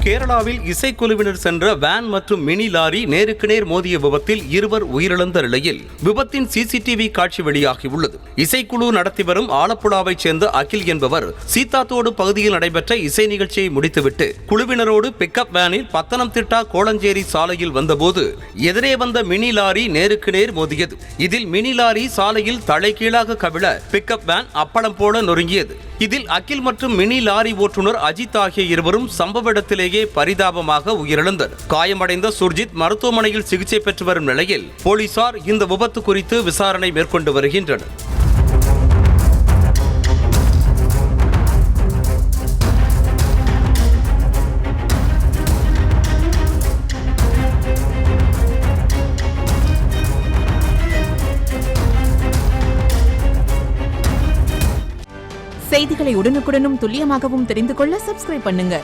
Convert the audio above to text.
கேரளாவில் இசைக்குழுவினர் சென்ற வேன் மற்றும் மினி லாரி நேருக்கு நேர் மோதிய விபத்தில் 2 உயிரிழந்த நிலையில் விபத்தின் சிசிடிவி காட்சி வெளியாகியுள்ளது. இசைக்குழு நடத்தி வரும் ஆலப்புழாவைச் சேர்ந்த அகில் என்பவர் சீத்தாத்தோடு பகுதியில் நடைபெற்ற இசை நிகழ்ச்சியை முடித்துவிட்டு குழுவினரோடு பிக்கப் வேனில் பத்தனம்திட்டா கோளஞ்சேரி சாலையில் வந்தபோது எதிரே வந்த மினி லாரி நேருக்கு நேர் மோதியது. இதில் மினி லாரி சாலையில் தலைகீழாக கவிழ பிக்கப் வேன் அப்பளம் போல நொறுங்கியது. இதில் அகில் மற்றும் மினி லாரி ஓட்டுநர் அஜித் ஆகிய இருவரும் சம்பவ இடத்திலேயே பரிதாபமாக உயிரிழந்தனர். காயமடைந்த சுர்ஜித் மருத்துவமனையில் சிகிச்சை பெற்று வரும் நிலையில் போலீசார் இந்த விபத்து குறித்து விசாரணை மேற்கொண்டு வருகின்றனர். செய்திகளை உடனுக்குடனும் துல்லியமாகவும் தெரிந்து கொள்ள சப்ஸ்கிரைப் பண்ணுங்க.